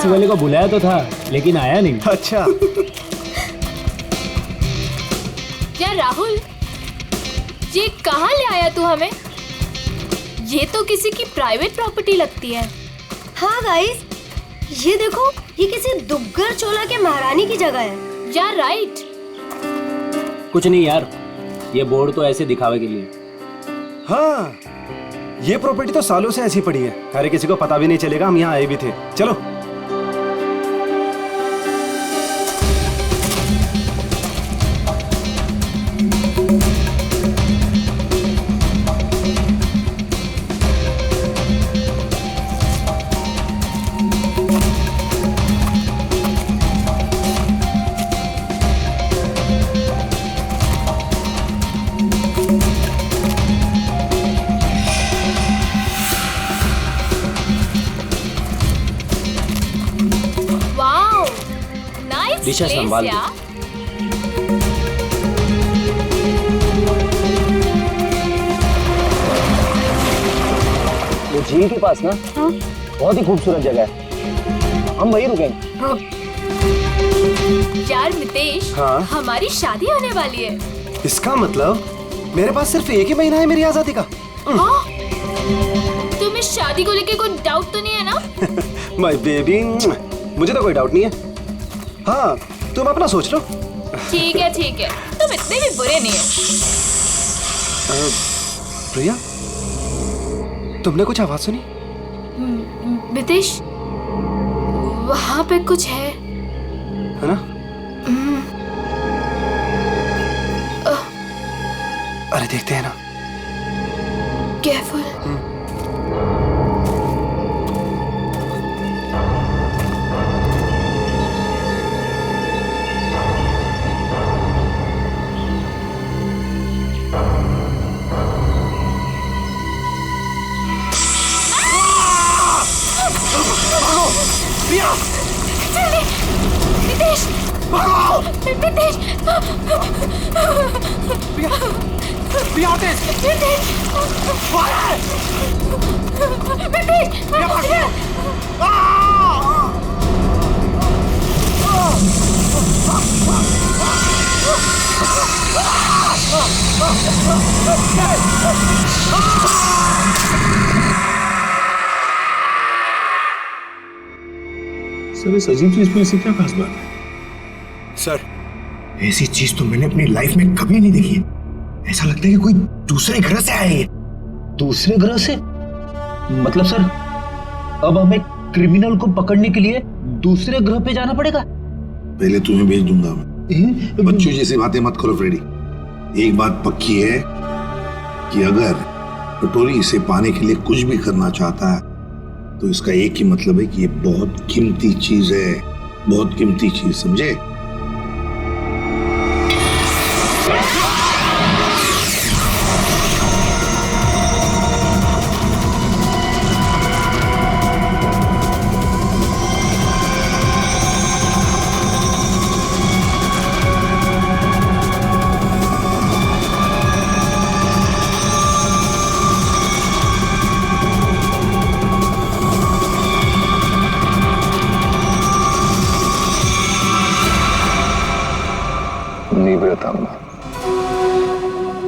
Taxi वाले को बुलाया तो था लेकिन आया नहीं। अच्छा। यार राहुल, ये कहाँ ले आया तू हमें? ये तो किसी की प्राइवेट प्रॉपर्टी लगती है। हाँ गाइस, ये देखो, ये किसी दुग्गर चोला के महारानी की जगह है। यार राइट। कुछ नहीं यार, ये बोर्ड तो ऐसे दिखावे के लिए। हाँ, ये प्रॉपर्टी तो सालों से ऐसी पड़ी है, अरे किसी को पता भी नहीं चलेगा हम यहाँ आए भी थे। चलो। दिशा संभाल दो। वो झील के पास ना, हाँ? बहुत ही खूबसूरत जगह है, हम वहीं रुकेंगे। हाँ। यार मितेश, हाँ? हमारी शादी होने वाली है। इसका मतलब मेरे पास सिर्फ एक ही महीना है मेरी आजादी का। हाँ? तुम्हें शादी को लेके कोई डाउट तो नहीं है ना? माय बेबी, मुझे तो कोई डाउट नहीं है। हाँ, तुम अपना सोच लो। ठीक है, तुम इतने भी बुरे नहीं हो। प्रिया, तुमने कुछ आवाज सुनी? मितेश, वहाँ पे कुछ है ना? अरे देखते हैं ना। केयरफुल। प्रिया! मितेश! मितेश! प्रिया तेज! मितेश! सर, इस अजीब चीज में ऐसी क्या खास बात है? सर, ऐसी चीज तो मैंने अपनी लाइफ में कभी नहीं देखी। ऐसा लगता है कि कोई दूसरे ग्रह से आए हैं। दूसरे ग्रह से? मतलब सर, अब हमें क्रिमिनल को पकड़ने के लिए दूसरे ग्रह पे जाना पड़ेगा? पहले तुम्हें भेज दूंगा मैं। बच्चों जैसी बातें मत करो फ्रेडी। एक बात पक्की है कि अगर पटोरी इसे पाने के लिए कुछ भी करना चाहता है तो इसका एक ही मतलब है कि ये बहुत कीमती चीज है, बहुत कीमती चीज, समझे?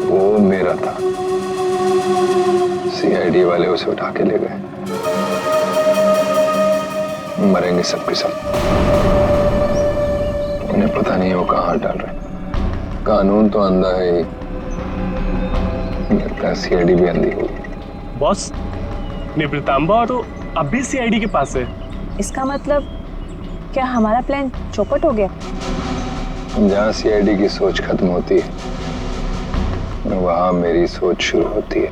वो मेरा था, सीआईडी वाले उसे उठा के ले गए। मरेंगे सबके सब। उन्हें पता नहीं वो कहाँ डाल रहे। कानून तो अंधा है ही, लगता है सीआईडी भी अंधी होगी। बॉस, निवृतांबा तो अब भी सीआईडी के पास है। इसका मतलब क्या हमारा प्लान चौपट हो गया? जहाँ सीआईडी की सोच खत्म होती है वहां मेरी सोच शुरू होती है।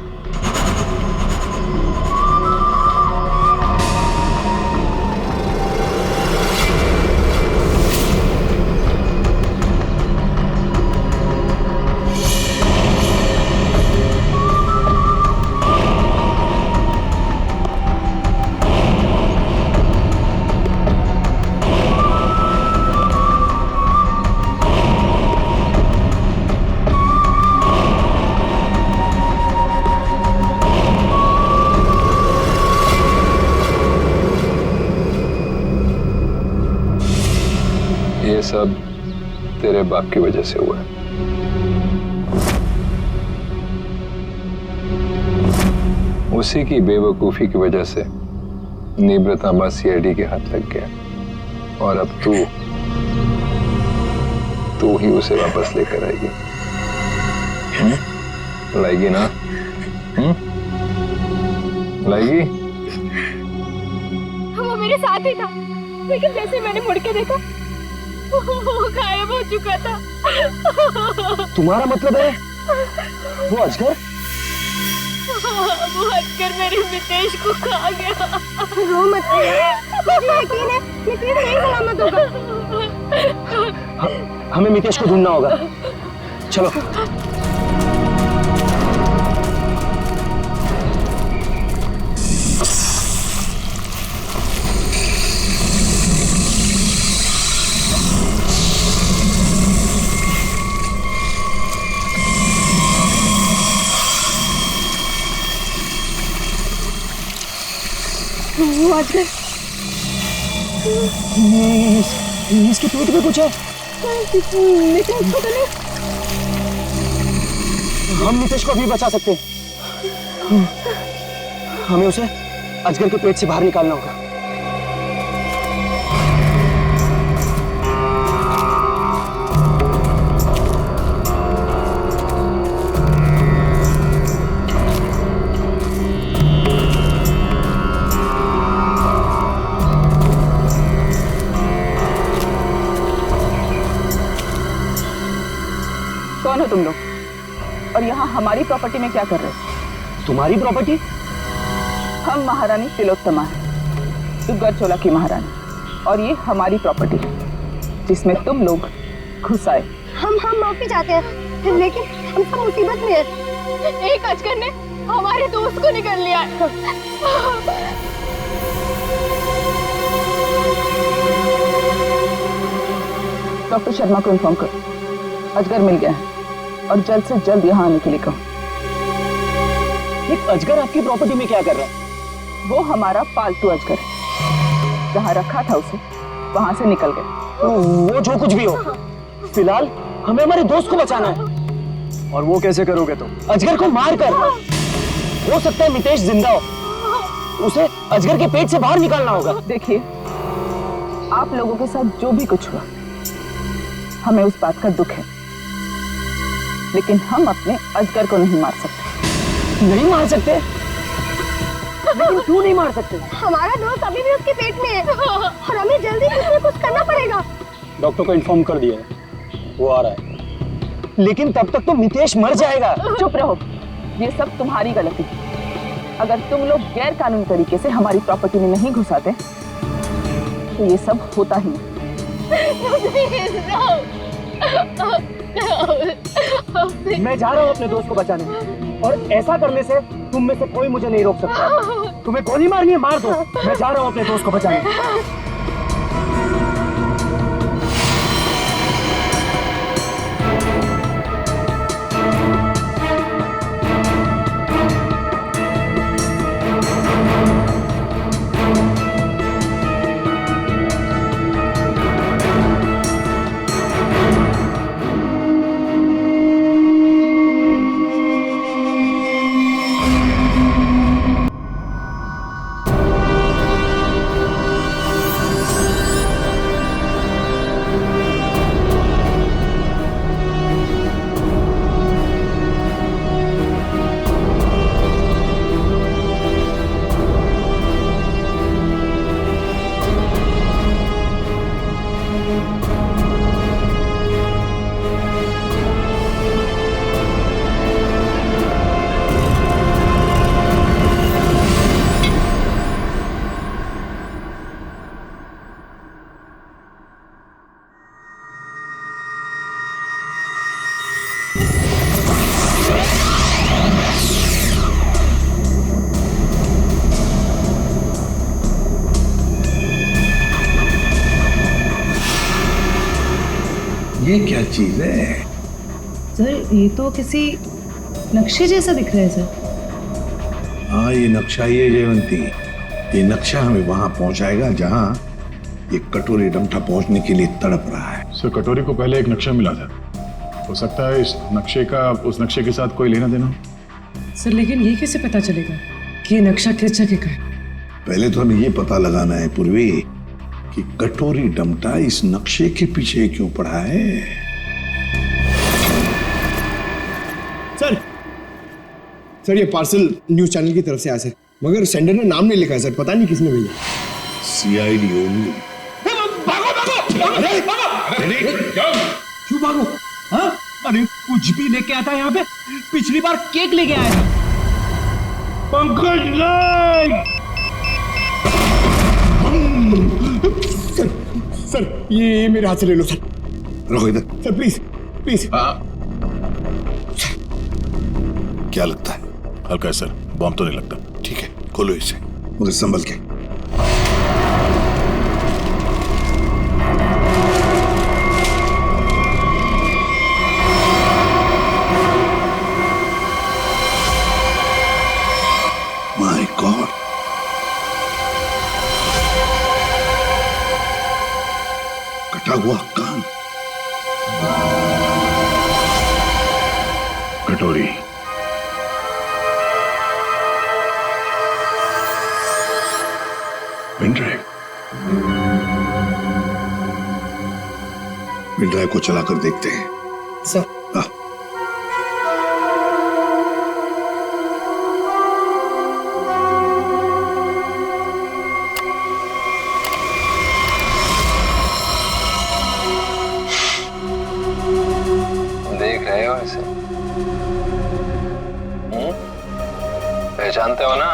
सब तेरे बाप की वजह से हुआ है। उसी की बेवकूफी की वजह से निब्रतांबा सीआईडी के हाथ लग गया और अब तू ही उसे वापस लेकर आएगी। लाएगी ना? लाएगी? वो मेरे साथ ही था, लेकिन जैसे मैंने मुड़ के देखा वो गायब हो चुका था। तुम्हारा मतलब है वो अजगर? वो हटकर मेरे मितेश को खा गया। रो मत, मुझे यकीन है मितेश नहीं सलामत होगा। हमें मितेश को ढूंढना होगा, चलो। वो अजगर इसके पेट में कुछ है। मितेश को तो नहीं। हम मितेश को अभी बचा सकते हैं। हमें उसे अजगर के पेट से बाहर निकालना होगा। कौन हो तुम लोग? और यहाँ हमारी प्रॉपर्टी में क्या कर रहे हो? तुम्हारी प्रॉपर्टी? हम महारानी तिलोत्तमा है, दुग्गर चोला की महारानी, और ये हमारी प्रॉपर्टी है जिसमें तुम लोग घुस आए। हम माफी चाहते हैं, लेकिन हम सब मुसीबत में हैं। एक अजगर ने हमारे दोस्त को निकल लिया है। डॉक्टर शर्मा को इन्फॉर्म करो, अजगर मिल गया है और जल्द से जल्द यहाँ आने के लिए कहो। एक अजगर आपकी प्रॉपर्टी में क्या कर रहा है? वो हमारा पालतू अजगर है, जहाँ रखा था उसे वहां से निकल गए। वो जो कुछ भी हो, फिलहाल हमें हमारे दोस्त को बचाना है। और वो कैसे करोगे तुम? अजगर को मार कर। हो सकता है मितेश जिंदा हो, उसे अजगर के पेट से बाहर निकालना होगा। देखिए, आप लोगों के साथ जो भी कुछ हुआ, हमें उस बात का दुख है, लेकिन हम अपने अजगर को नहीं मार सकते। नहीं मार सकते? लेकिन क्यों नहीं मार सकते? हमारा दोस्त अभी भी उसके पेट में है और हमें जल्दी कुछ न कुछ करना पड़ेगा। डॉक्टर को इन्फॉर्म कर दिया है, वो आ रहा है। लेकिन तब तक तो मितेश मर जाएगा। चुप रहो, ये सब तुम्हारी गलती है। अगर तुम लोग गैर कानूनी तरीके से हमारी प्रॉपर्टी में नहीं घुसाते तो ये सब होता ही नहीं। मैं जा रहा हूँ अपने दोस्त को बचाने, और ऐसा करने से तुम में से कोई मुझे नहीं रोक सकता। तुम्हें गोली मारनी है, मार दो। मैं जा रहा हूँ अपने दोस्त को बचाने। ये क्या चीज है? सर, ये तो किसी नक्शे जैसा दिख रहा है सर। हाँ, ये नक्शा ही है जयवंती। ये नक्शा हमें वहां पहुंचाएगा जहां ये कटोरी डमटा पहुंचने के लिए तड़प रहा है। सर कटोरी को पहले एक नक्शा मिला था, हो सकता है इस नक्शे का उस नक्शे के साथ कोई लेना देना हो। सर लेकिन ये कैसे पता चलेगा कि ये नक्शा किस जगह का है? पहले तो हमें ये पता लगाना है पूर्वी कि कटोरी डमटा इस नक्शे के पीछे क्यों पड़ा है। सर ये पार्सल न्यूज चैनल की तरफ से आया सर, मगर सेंडर ने नाम नहीं लिखा है सर, पता नहीं किसने भेजा। CID only. क्यों भागो? हाँ? अरे कुछ भी लेके आता है यहाँ पे। पिछली बार केक लेके आया था। पंकज नहीं। सर ये मेरे हाथ से ले लो सर। रखो इधर। Sir please please. क्या लगता है? हल्का है सर, बॉम्ब तो नहीं लगता। ठीक है, खोलो इसे, मगर संभल के। माय गॉड, कटा हुआ कान। कटोरी, पेन ड्राइव को चलाकर देखते हैं। सर देख रहे हो इसे? पहचानते हो ना?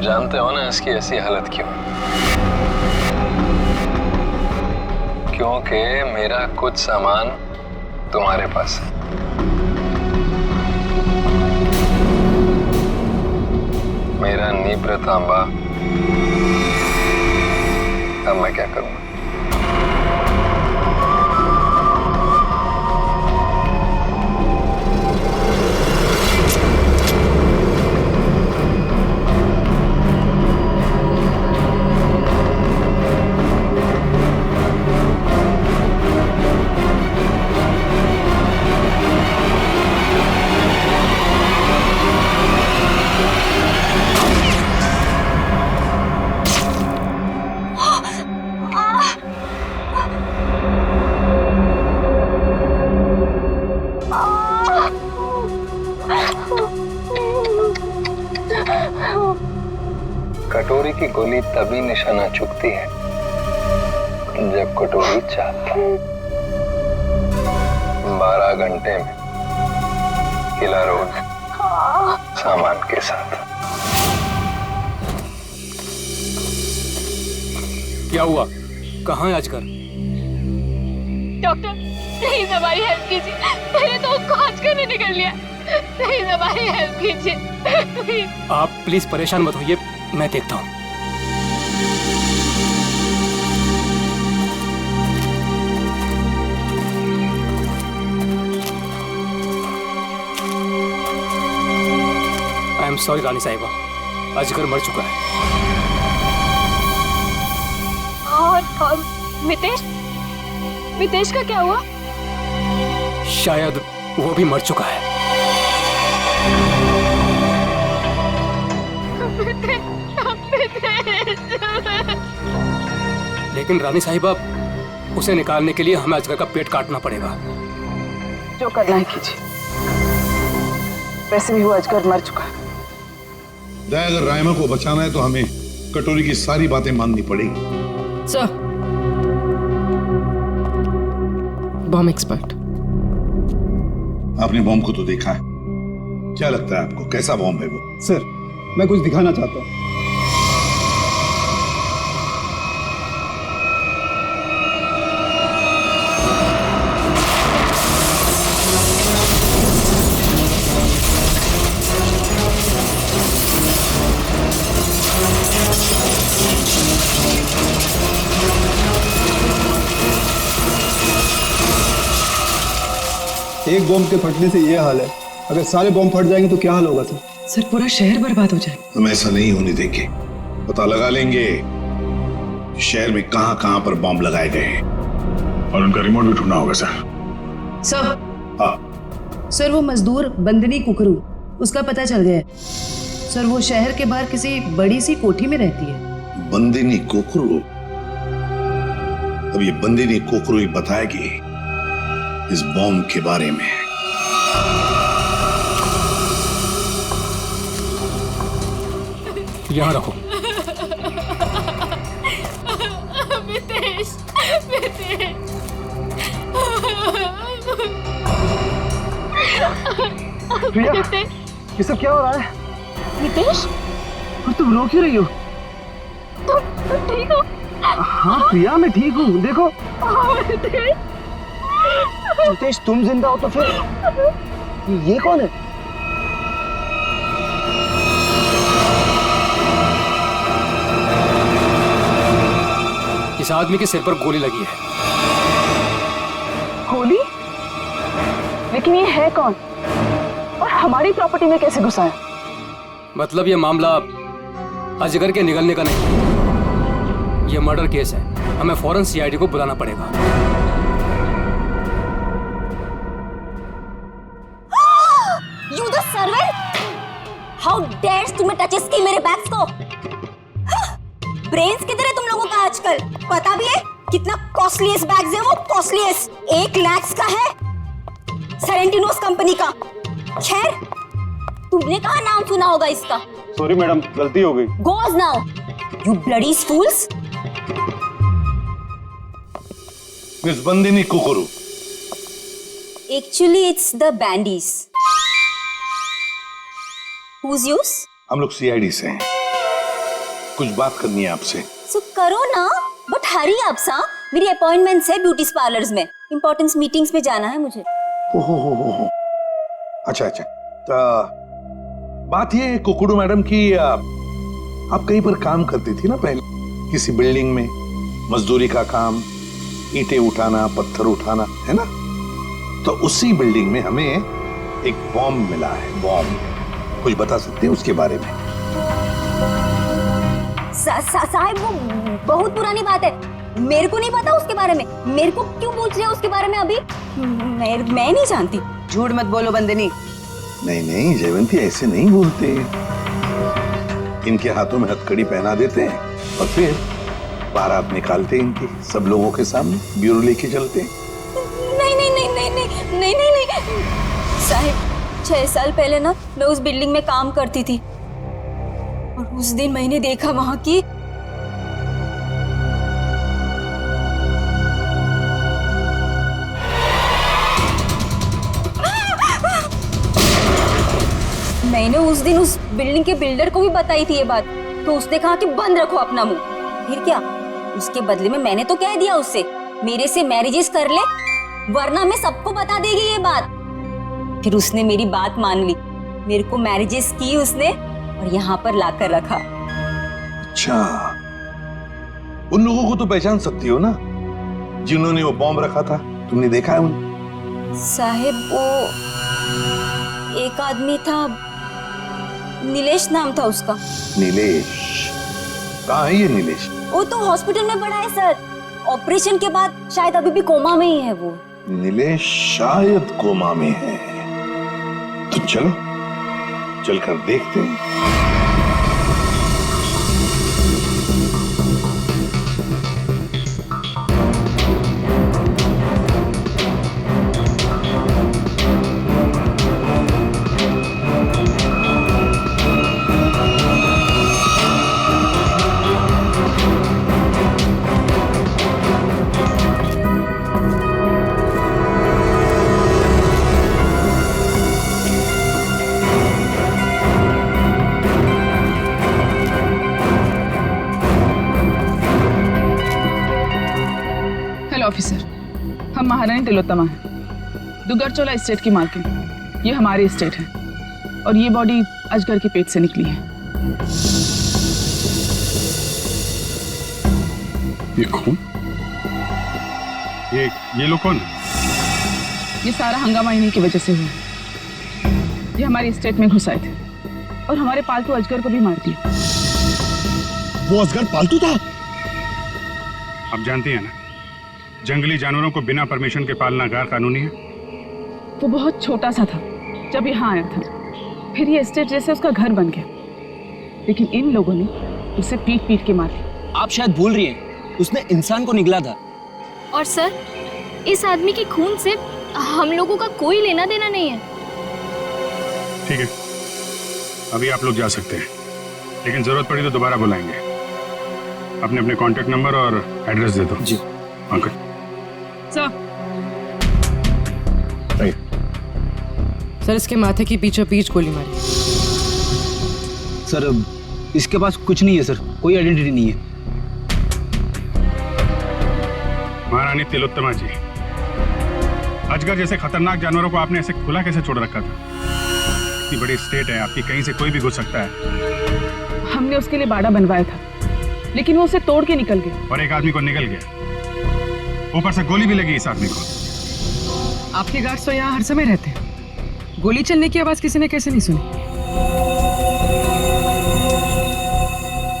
जानते हो ना इसकी ऐसी हालत क्यों? क्योंकि मेरा कुछ सामान तुम्हारे पास है। मेरा नीब्र तांबा। अब मैं क्या करूंगा? कटोरी की गोली तभी निशाना चुकती है जब कटोरी चाहती है। 12 घंटे में किला रोड सामान के साथ। क्या हुआ? कहाँ है आजकल? डॉक्टर प्लीज हमारी हेल्प कीजिए। मेरे दोस्त को आजकल ने निकल लिया। प्लीज हमारी हेल्प कीजिए। आप प्लीज परेशान मत होइए, मैं देखता हूँ। आई एम सॉरी रानी साहिबा, अजगर मर चुका है। और मितेश? मितेश का क्या हुआ? शायद वो भी मर चुका है। लेकिन रानी साहिबा, उसे निकालने के लिए हमें अजगर का पेट काटना पड़ेगा। जो करना है कीजिए। वैसे भी वो अजगर मर चुका है। अगर रायमा को बचाना है तो हमें कटोरी की सारी बातें माननी पड़ेगी। Sir, bomb expert. आपने बॉम्ब को तो देखा है, क्या लगता है आपको कैसा बॉम्ब है वो? सर मैं कुछ दिखाना चाहता हूँ। एक बॉम्ब के फटने से ये हाल है, अगर सारे बॉम्ब फट जाएंगे तो क्या हाल होगा सर? सर पूरा शहर बर्बाद हो जाए। हम ऐसा नहीं होने देंगे। पता लगा लेंगे शहर में कहां कहां पर बॉम्ब लगाए गए हैं और उनका रिमोट भी ढूंढना होगा सर। सर। हाँ सर वो मजदूर बंदनी कुकरू, उसका पता चल गया है। सर वो शहर के बाहर किसी बड़ी सी कोठी में रहती है। बंदिनी कोकरू? अब ये बंदिनी कोकरू ही बताएगी इस बॉम्ब के बारे में। यहाँ रखो। मितेश, मितेश। प्रिया, ये सब क्या हो रहा है? मितेश, और तुम रो क्यों रही हो? तुम ठीक हो? हाँ प्रिया, मैं ठीक हूँ। देखो मितेश, तुम जिंदा हो तो फिर ये कौन है? इस आदमी के सिर पर गोली लगी है। गोली? लेकिन ये है कौन और हमारी प्रॉपर्टी में कैसे घुसा है? मतलब ये मामला अजगर के निगलने का नहीं, ये मर्डर केस है। हमें फौरन सीआईडी को बुलाना पड़ेगा। You the servant! How dares तुम्हें टचेस की मेरे बैग्स को? ब्रेन्स किधर है तुम लोगों का आजकल? पता भी है कितना कॉस्टलीस्ट बैग्स है वो? कॉस्टलीस्ट 1 लाख का है, सेरेंटिनोस कंपनी का। खैर, तुमने कहाँ नाम सुना होगा इसका? सॉरी मैडम, गलती हो गई। Goes now, you bloody fools! Miss Bandini Kukru. Actually, it's the bandies. Who's yours? हम लोग सीआईडी से हैं। कुछ बात करनी है आपसे। So करो ना, बट हरी आप सा। मेरी अपॉइंटमेंट्स है ब्यूटी पार्लर्स में, इंपॉर्टेंट मीटिंग्स में जाना है मुझे। ओहो, अच्छा। तो बात ये है कुकड़ू मैडम की, आप कहीं पर काम करती थी ना पहले, किसी बिल्डिंग में, मजदूरी का काम, ईंटें उठाना, पत्थर उठाना, है ना? तो उसी बिल्डिंग में हमें एक बॉम्ब मिला है। बॉम्ब, कुछ बता सकते हैं उसके बारे में? साहब वो बहुत पुरानी बात है, मेरे को नहीं पता उसके बारे में। मेरे को क्यों पूछ रहे हो उसके बारे में अभी? मैं नहीं जानती। झूठ मत बोलो बंदनी। नहीं जयवंती, ऐसे नहीं बोलते। इनके हाथों में हथकड़ी पहना देते हैं और फिर बारात निकालते हैं इनकी, सब लोगों के सामने ब्यूरो लेके चलते हैं। नहीं साहब, 6 साल पहले ना मैं उस बिल्डिंग में काम करती थी और उस दिन मैंने देखा वहां की मैंने उस दिन उस बिल्डिंग के बिल्डर को भी बताई थी ये बात, तो उसने कहा कि बंद रखो अपना मुंह। फिर क्या, उसके बदले में मैंने तो कह दिया उससे मेरे से मैरिजेस कर ले, वरना मैं सबको बता देगी ये बात। फिर उसने मेरी बात मान ली, मेरे को मैरिजेस की उसने और यहाँ पर लाकर रखा। अच्छा, उन लोगों को तो पहचान सकती हो ना जिन्होंने वो बॉम्ब रखा था? तुमने देखा है उन्हें? साहिब वो एक आदमी था, नीलेश नाम था उसका। नीलेश? कहाँ है ये नीलेश? वो तो हॉस्पिटल में पड़ा है सर, ऑपरेशन के बाद शायद अभी भी कोमा में ही है वो। नीलेश शायद कोमा में है, तो चलो चलकर देखते हैं। ऑफिसर, हम महारानी तिलोत्तमा हैं, दुगरचोला एस्टेट की मालकिन। ये हमारी एस्टेट है और ये बॉडी अजगर के पेट से निकली है। ये कौन? ये लोग कौन? ये सारा हंगामा इन्हीं की वजह से हुआ। ये हमारी एस्टेट में घुस आए थे और हमारे पालतू अजगर को भी मार दिया। वो अजगर पालतू था? आप जानती हैं ना, जंगली जानवरों को बिना परमिशन के पालना गैर कानूनी है। वो बहुत छोटा सा था जब यहाँ आया था, फिर ये एस्टेट जैसे उसका घर बन गया, लेकिन इन लोगों ने उसे पीट पीट के मार दिया। आप शायद भूल रही हैं, उसने इंसान को निगला था। और सर, इस आदमी के खून से हम लोगों का कोई लेना देना नहीं है। ठीक है, अभी आप लोग जा सकते हैं, लेकिन जरूरत पड़ी तो दोबारा बुलाएंगे। अपने अपने कांटेक्ट नंबर और एड्रेस दे दो। जी अंकल। सर, सर इसके माथे की बीचों बीच गोली मारी। सर इसके पास कुछ नहीं है सर, कोई आइडेंटिटी नहीं है। महारानी तिलोत्तमा जी, अजगर जैसे खतरनाक जानवरों को आपने ऐसे खुला कैसे छोड़ रखा था? इतनी बड़ी स्टेट है आपकी, कहीं से कोई भी घुस सकता है। हमने उसके लिए बाड़ा बनवाया था, लेकिन वो उसे तोड़ के निकल गया। और एक आदमी को निकल गया, ऊपर से गोली भी लगी इस आदमी को। आपके गार्ड्स तो यहाँ हर समय रहते हैं, गोली चलने की आवाज किसी ने कैसे नहीं सुनी?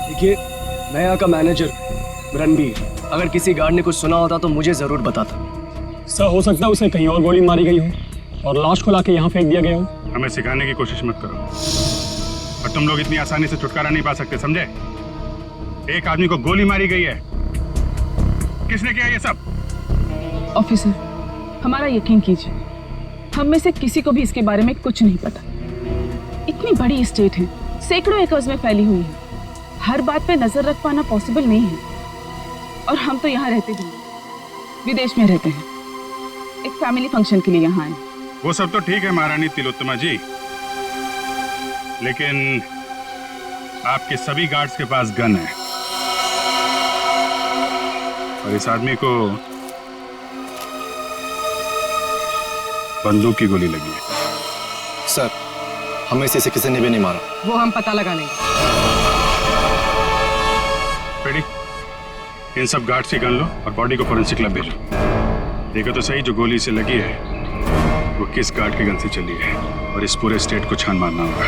देखिए, मैं यहाँ का मैनेजर रणबीर, अगर किसी गार्ड ने कुछ सुना होता तो मुझे जरूर बताता। सर, हो सकता है उसे कहीं और गोली मारी गई हो और लाश को लाके यहाँ फेंक दिया गया हो। हमें सिखाने की कोशिश मत करो, और तुम लोग इतनी आसानी से छुटकारा नहीं पा सकते, समझे? एक आदमी को गोली मारी गई है। किसने किया ये सब? ऑफिसर, हमारा यकीन कीजिए, हम में से किसी को भी इसके बारे में कुछ नहीं पता। इतनी बड़ी स्टेट है, सैकड़ों एकर्स में फैली हुई है, हर बात पे नजर रख पाना पॉसिबल नहीं है। और हम तो यहाँ रहते भी नहीं, विदेश में रहते हैं, एक फैमिली फंक्शन के लिए यहाँ आए। वो सब तो ठीक है महारानी तिलोत्तमा जी, लेकिन आपके सभी गार्ड्स के पास गन है, और इस आदमी को बंदूक की गोली लगी है। सर, हमें से किसी ने भी नहीं मारा। वो हम पता लगा लेंगे। रेडी? इन सब गार्ड्स की गन लो और बॉडी को फोरेंसिक लैब भेजो। देखो तो सही, जो गोली से लगी है वो किस गार्ड की गन से चली है, और इस पूरे स्टेट को छान मारना होगा।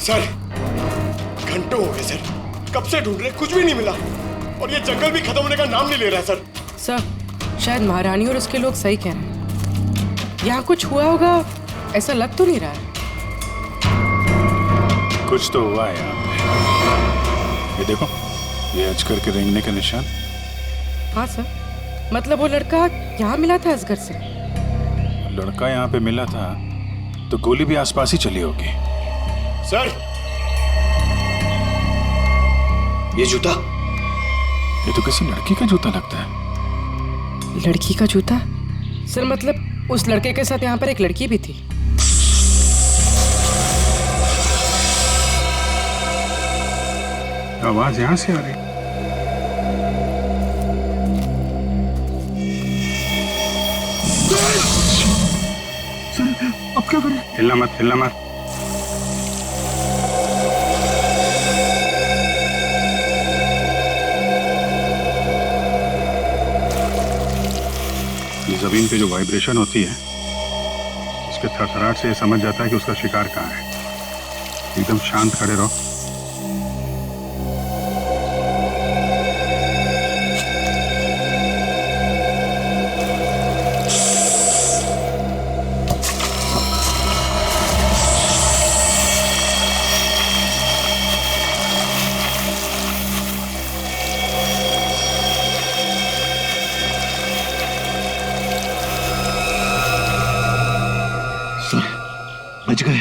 सर, घंटों हो गए सर, कब से ढूंढ रहे, कुछ भी नहीं मिला, और ये जंगल भी खत्म होने का नाम नहीं ले रहा सर। सर, शायद महारानी और उसके लोग सही कह रहे हैं, यहाँ कुछ हुआ होगा, ऐसा लग तो नहीं रहा है। कुछ तो हुआ है यहाँ पे। ये देखो, ये अजगर के रेंगने का निशान। हाँ सर, मतलब वो लड़का यहाँ मिला था अजगर से। लड़का यहाँ पे मिला था तो गोली भी आसपास ही चली होगी। सर, ये जूता, ये तो किसी लड़की का जूता लगता है। लड़की का जूता? सर मतलब उस लड़के के साथ यहाँ पर एक लड़की भी थी। आवाज यहाँ से आ रही। अब क्या करें? हिलना मत, हिलना मत। ये जमीन पे जो वाइब्रेशन होती है, उसके थरथराहट से ये समझ जाता है कि उसका शिकार कहाँ है। एकदम शांत खड़े रहो। बच गए।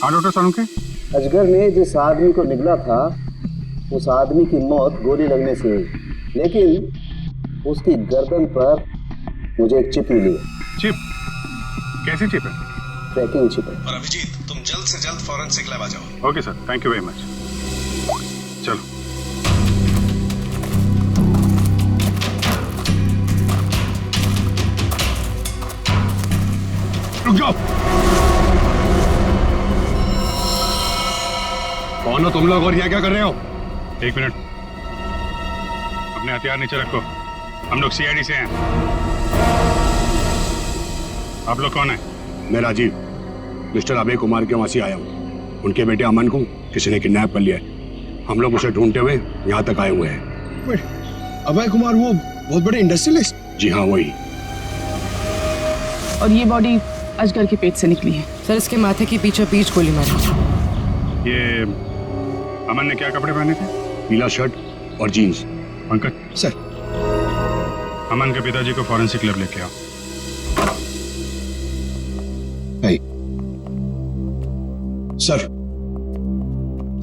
हाँ डॉक्टर सालुंके। अजगर ने जिस आदमी को निगला था, उस आदमी की मौत गोली लगने से हुई, लेकिन उसकी गर्दन पर मुझे एक चिप मिली। चिप? कैसी चिप है? ट्रैकिंग चिप है। और अभिजीत, तुम जल्द से जल्द फॉरेंसिक लैब आ जाओ। Okay sir, thank you very much. चलो। रुक जाओ। कौन हो तुम लोग और यहाँ क्या कर रहे हो? एक मिनट, अपने हथियार नीचे रखो। हम लोग सीआईडी से हैं। आप लोग कौन है? मैं राजीव, मिस्टर अभय कुमार के वहां से आया हूँ। उनके बेटे अमन को किसी ने किडनैप कर लिया है। हम लोग उसे ढूंढते हुए यहाँ तक आए हुए हैं। अभय कुमार वो बहुत बड़े इंडस्ट्रियलिस्ट? जी हाँ, वही। और ये बॉडी अजगर के पेट से निकली है। सर, इसके माथे की पीछे पीछ गोली मारी। ये अमन ने क्या कपड़े पहने थे? पीला शर्ट और जीन्स। पंकज सर, अमन के पिताजी को फॉरेंसिक लैब लेके आओ।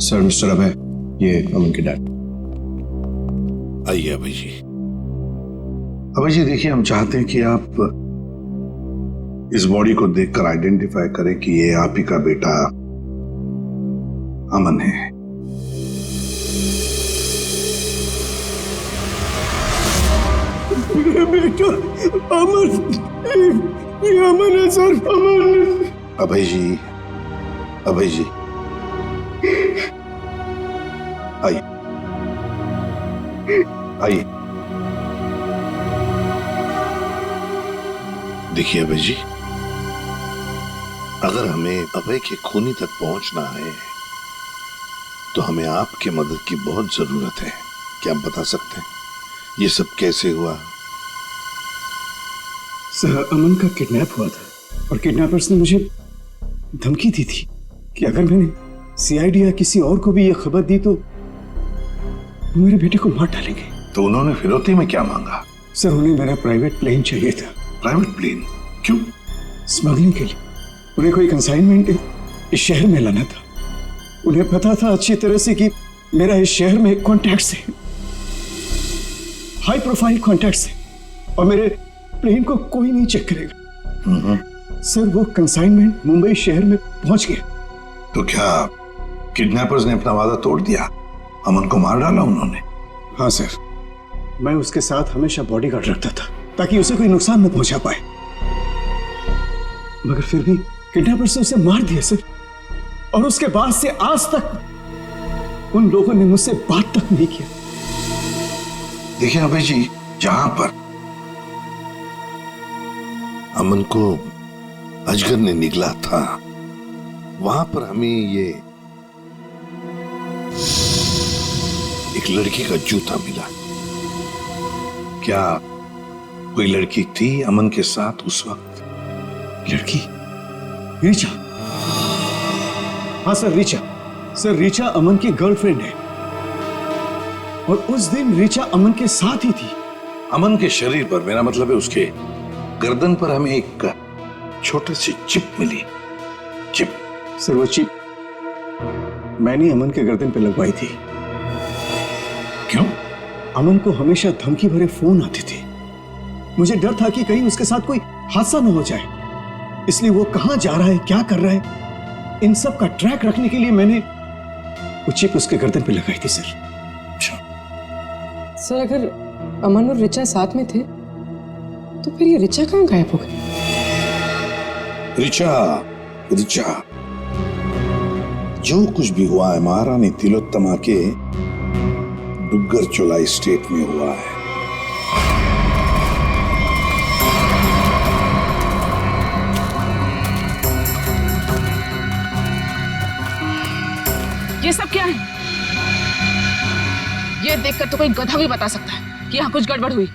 सर मिस्टर अभय, ये अमन के डैड। आइए अभय जी। अभय जी देखिए, हम चाहते हैं कि आप इस बॉडी को देखकर आइडेंटिफाई करें कि ये आप ही का बेटा अमन है। बेटा अमन, ये अमन है सर, अमन। अभय जी, अभय जी आइए, आइए। देखिए अभय जी, अगर हमें अभय के खूनी तक पहुंचना है तो हमें आपकी मदद की बहुत जरूरत है। क्या आप बता सकते हैं ये सब कैसे हुआ? सर, अमन का किडनैप हुआ था और किडनैपर्स ने मुझे धमकी दी थी कि अगर मैंने सीआईडी या किसी और को भी यह खबर दी तो वो मेरे बेटे को मार डालेंगे। तो उन्होंने फिरौती में क्या मांगा? सर, उन्हें मेरा प्राइवेट प्लेन चाहिए था। Private plane? क्यों? स्मगलिंग के लिए। उन्हें कोई कंसाइनमेंट इस शहर में लाना था। उन्हें पता था अच्छी तरह से कि मेरा इस शहर में कॉन्टैक्ट्स है, हाई प्रोफाइल कॉन्टैक्ट्स है, और मेरे प्लेन को कोई नहीं चेक करेगा। सर, वो कंसाइनमेंट मुंबई शहर में पहुंच गया। तो क्या किडनैपर्स ने अपना वादा तोड़ दिया? अमन को मार डाला उन्होंने? हाँ सर, मैं उसके साथ हमेशा बॉडीगार्ड रखता था ताकि उसे कोई नुकसान न पहुंचा पाए, मगर फिर भी किडनैपर्स ने उसे मार दिया सर। और उसके बाद से आज तक उन लोगों ने मुझसे बात तक नहीं किया। देखिए अभय जी, जहां पर अमन को अजगर ने निगला था वहां पर हमें ये एक लड़की का जूता मिला। क्या कोई लड़की थी अमन के साथ उस वक्त? लड़की? रीचा? हाँ सर, रीचा। सर, रीचा अमन की गर्लफ्रेंड है और उस दिन रीचा अमन के साथ ही थी। अमन के शरीर पर, मेरा मतलब है उसके गर्दन पर, हमें एक छोटी सी चिप मिली। चिप? सर, वो चिप मैंने अमन के गर्दन पे लगवाई थी। क्यों? अमन को हमेशा धमकी भरे फोन आते थे। मुझे डर था कि कहीं उसके साथ कोई हादसा न हो जाए, इसलिए वो कहां जा रहा है, क्या कर रहा है, इन सब का ट्रैक रखने के लिए मैंने वो चिप उसके गर्दन पे लगाई थी सर। सर, अगर अमन और रिचा साथ में थे तो फिर ये रिचा कहाँ गायब हो गई? रिचा जो कुछ भी हुआ है महारानी तिलोत्तमा के डुग्गर चोलाई स्टेट में हुआ है। ये सब क्या है? ये देखकर तो कोई गधा भी बता सकता है कि यहाँ कुछ गड़बड़ हुई।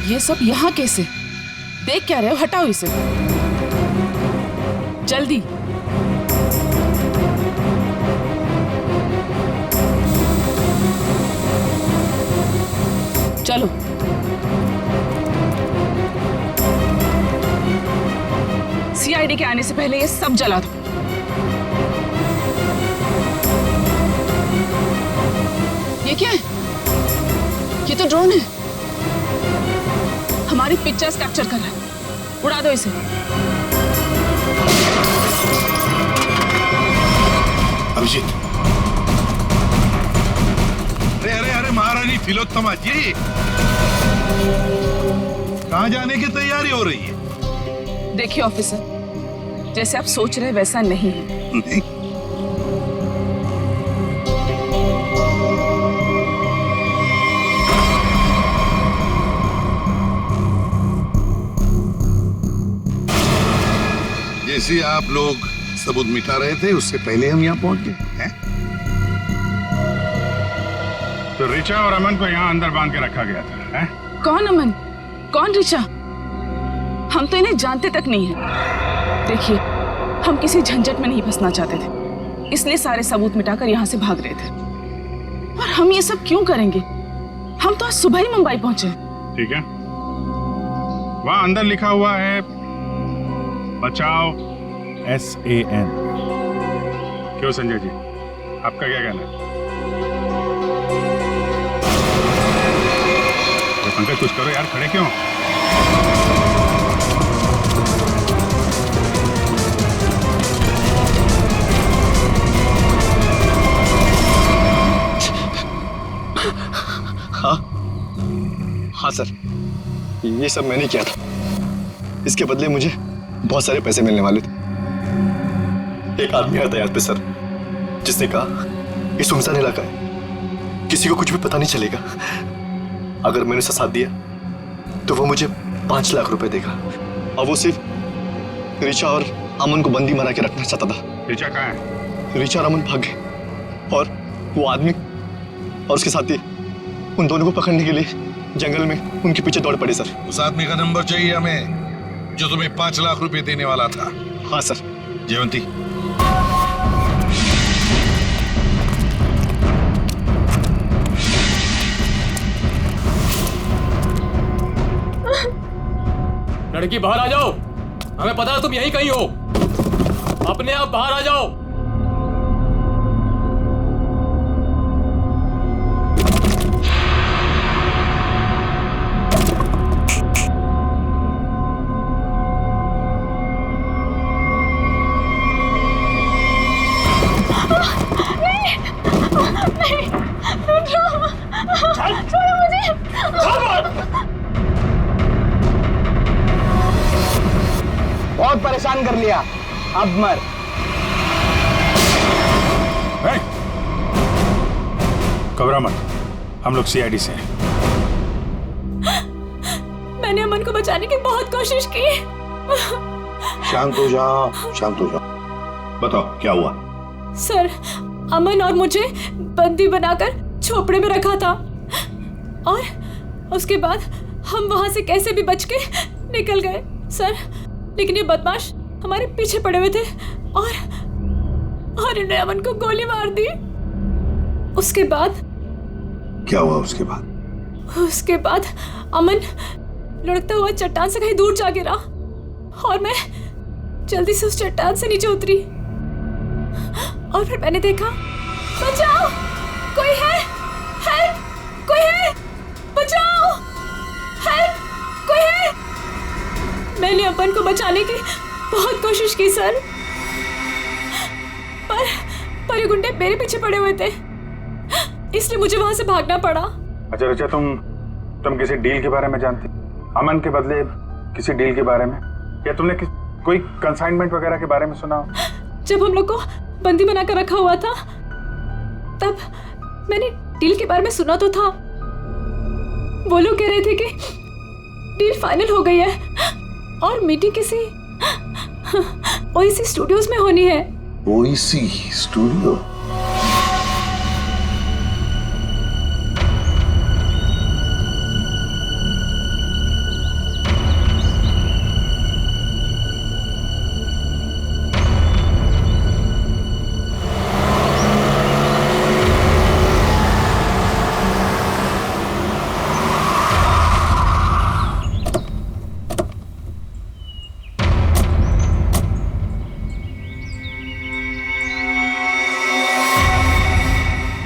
ये सब यहाँ कैसे? देख क्या रहे हो? हटाओ इसे जल्दी। चलो। सीआईडी के आने से पहले ये सब जला दो। ये क्या है? ये तो ड्रोन है, हमारी पिक्चर्स कैप्चर कर रहा है। उड़ा दो इसे। अभिजीत, अरे अरे अरे महारानी तिलोत्तमा जी, कहाँ जाने की तैयारी हो रही है? देखिए ऑफिसर, जैसे आप सोच रहे वैसा नहीं है। नहीं? जैसे आप लोग सबूत मिटा रहे थे उससे पहले हम यहाँ पहुंच गए हैं। तो रिचा और अमन को यहाँ अंदर बांध के रखा गया था, हैं? कौन अमन, कौन रिचा? हम तो इन्हें जानते तक नहीं है। देखिए, हम किसी झंझट में नहीं फंसना चाहते थे, इसलिए सारे सबूत मिटाकर यहाँ से भाग रहे थे। और हम ये सब क्यों करेंगे? हम तो आज सुबह ही मुंबई पहुंचे। ठीक है, वहां अंदर लिखा हुआ है बचाओ SAN। क्यों संजय जी, आपका क्या कहना है? पंकज कुछ करो यार, खड़े क्यों? हाँ सर, ये सब मैंने किया था। इसके बदले मुझे बहुत सारे पैसे मिलने वाले थे। एक आदमी आया था यहाँ पे सर, जिसने कहा ये सुनसान इलाका है, किसी को कुछ भी पता नहीं चलेगा। अगर मैंने उसे साथ दिया तो वो मुझे 5 लाख रुपए देगा। और वो सिर्फ रिचा और अमन को बंदी बना के रखना चाहता था। रिचा कहाँ है? रिचा और अमन भाग गए और वो आदमी और उसके साथी उन दोनों को पकड़ने के लिए जंगल में उनके पीछे दौड़ पड़े सर। उस आदमी का नंबर चाहिए हमें, जो तुम्हें 5 लाख रुपए देने वाला था। हाँ सर। जयवंती, लड़की बाहर आ जाओ, हमें पता है तुम यहीं कहीं हो। अपने आप बाहर आ जाओ। बहुत परेशान कर लिया, अब मर। घबरा मत, हम लोग CID से हैं। मैंने अमन को बचाने की बहुत कोशिश की। शांत हो जाओ, शांत हो जाओ। बताओ क्या हुआ? सर, अमन और मुझे बंदी बनाकर झोपड़े में रखा था और उसके बाद हम वहां से कैसे भी बच के निकल गए सर, लेकिन ये बदमाश हमारे पीछे पड़े हुए थे और इन्होंने अमन को गोली मार दी। उसके बाद क्या हुआ? उसके बाद अमन लुढ़कता हुआ चट्टान से कहीं दूर जा गिरा और मैं जल्दी से उस चट्टान से नीचे उतरी और फिर मैंने देखा, बचाओ, कोई है, हेल्प, कोई है, बचाओ, हेल्प, कोई है। मैंने अमन को बचाने की बहुत कोशिश की सर, पर ये गुंडे मेरे पीछे पड़े हुए थे, इसलिए मुझे वहां से भागना पड़ा। अच्छा रिचा, तुम किसी डील के बारे में जानती? अमन के बदले किसी डील के बारे में, या तुमने कोई कंसाइनमेंट वगैरह के बारे में सुना? जब हम लोग को बंदी बनाकर रखा हुआ था तब मैंने डील के बारे में सुना तो था। वो लोग कह रहे थे कि डील फाइनल हो गई है और मीटिंग किसी OEC स्टूडियोज में होनी है। OEC studio?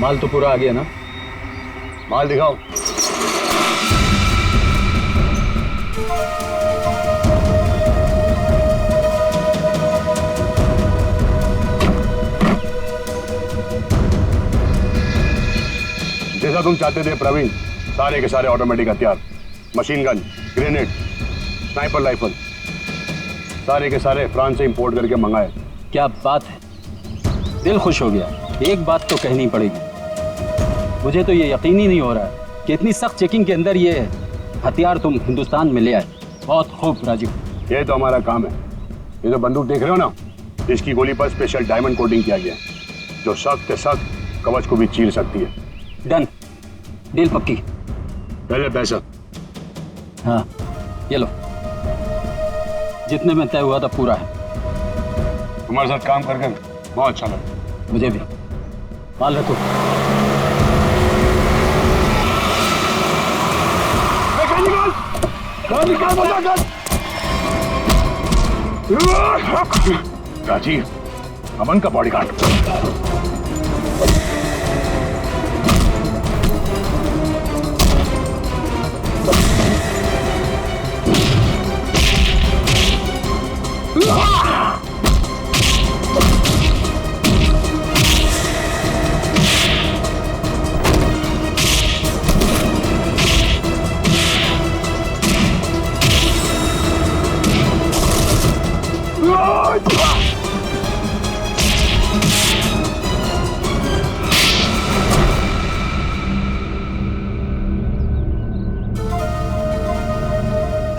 माल तो पूरा आ गया ना? माल दिखाओ। जैसा तुम चाहते थे प्रवीण, सारे के सारे ऑटोमेटिक हथियार, machine gun, grenade, sniper rifle, सारे के सारे फ्रांस से इंपोर्ट करके मंगाए। क्या बात है, दिल खुश हो गया। एक बात तो कहनी पड़ेगी, मुझे तो ये यकीन ही नहीं हो रहा है कि इतनी सख्त चेकिंग के अंदर ये हथियार तुम हिंदुस्तान में ले आए। बहुत खूब राजू। ये तो हमारा काम है। ये जो बंदूक देख रहे हो ना, इसकी गोली पर स्पेशल डायमंड कोटिंग किया गया है, जो सख्त सख्त कवच को भी चीर सकती है। डन, डील पक्की। पहले पैसा। हाँ ये लो, जितने में तय हुआ था पूरा है। तुम्हारे साथ काम करके बहुत अच्छा लगा। मुझे भी। माल रखो। राजी, अमन का बॉडीगार्ड।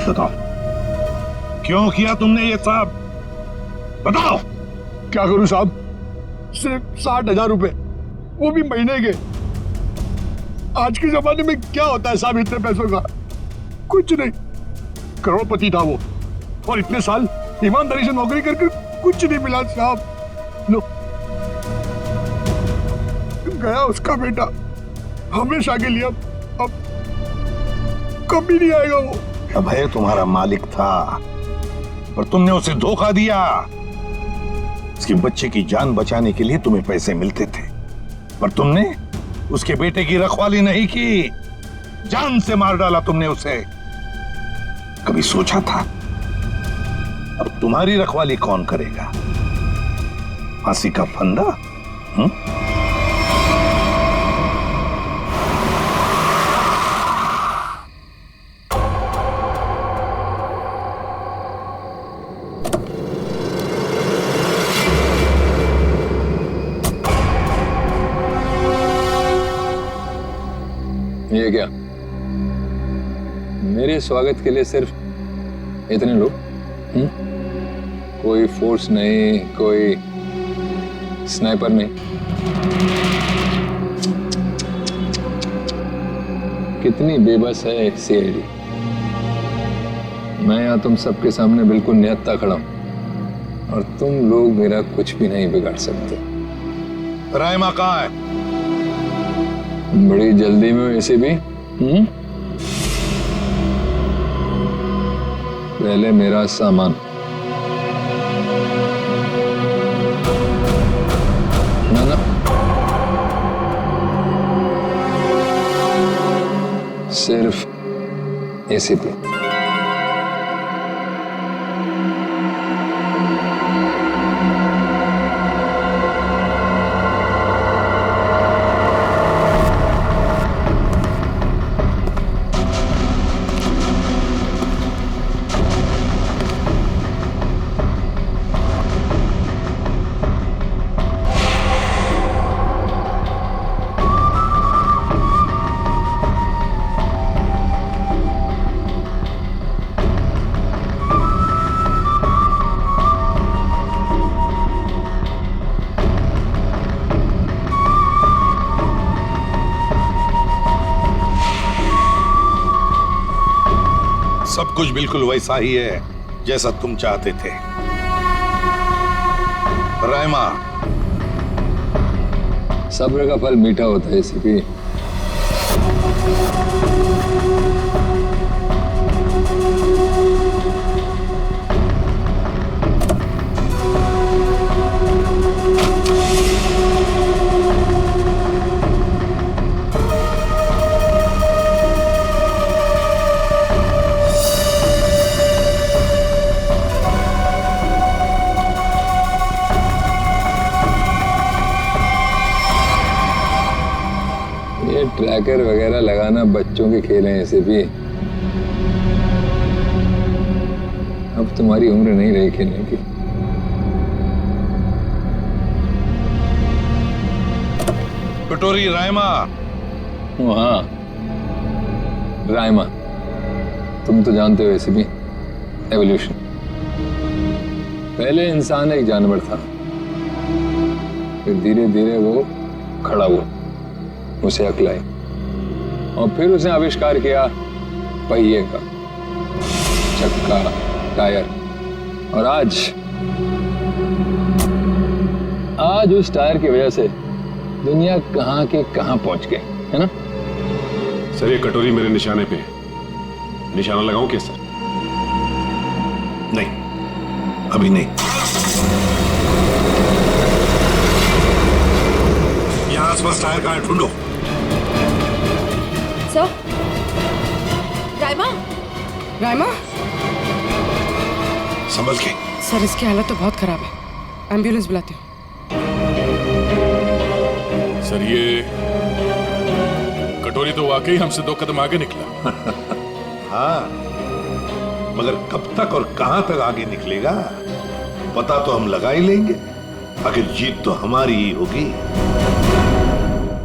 बताओ, क्यों किया तुमने ये साहब? बताओ। क्या करूं साहब, सिर्फ 60,000 रुपए, वो भी महीने के। आज के जमाने में क्या होता है साहब इतने पैसों का? कुछ नहीं। करोड़पति था वो, और इतने साल ईमानदारी से नौकरी करके कुछ नहीं मिला साहब। लो, गया उसका बेटा, हमेशा के लिए। अब कभी नहीं आएगा वो। अभय तुम्हारा मालिक था, पर तुमने उसे धोखा दिया। उसके बच्चे की जान बचाने के लिए तुम्हें पैसे मिलते थे, पर तुमने उसके बेटे की रखवाली नहीं की, जान से मार डाला तुमने उसे। कभी सोचा था अब तुम्हारी रखवाली कौन करेगा? फांसी का फंदा? ये क्या, मेरे स्वागत के लिए सिर्फ इतने लोग? कोई फोर्स नहीं, कोई स्नाइपर नहीं। कितनी बेबस है सीआईडी। मैं यहाँ तुम सबके सामने बिल्कुल निहत्था खड़ा हूं, और तुम लोग मेरा कुछ भी नहीं बिगाड़ सकते। रायमा कहाँ है? बड़ी जल्दी में वैसे भी। पहले मेरा सामान। ना सिर्फ एसीपी। सब कुछ बिल्कुल वैसा ही है जैसा तुम चाहते थे। रायमा, सब्र का फल मीठा होता है एसीपी। क्रैकर वगैरह लगाना बच्चों के खेल हैं ऐसे भी। अब तुम्हारी उम्र नहीं रही खेलने की। कटोरी रायमा। हाँ रायमा, तुम तो जानते हो ऐसे भी एवोल्यूशन। पहले इंसान एक जानवर था, फिर धीरे धीरे वो खड़ा हुआ, उसे अक्ल आई और फिर उसने आविष्कार किया पहिए का, चक्का, टायर। और आज उस टायर की वजह से दुनिया कहां के कहां पहुंच गई है ना। सर ये कटोरी मेरे निशाने पे है, निशाना लगाऊं क्या सर? नहीं, अभी नहीं। यहाँ आसपास टायर कहाँ है, ढूंढो। सर, रायमा, रायमा, संभल के। सर इसकी हालत तो बहुत खराब है, एम्बुलेंस बुलाती हूँ। सर ये कटोरी तो वाकई हमसे 2 कदम आगे निकला। हाँ, मगर कब तक और कहां तक आगे निकलेगा पता तो हम लगा ही लेंगे। आखिर जीत तो हमारी ही होगी।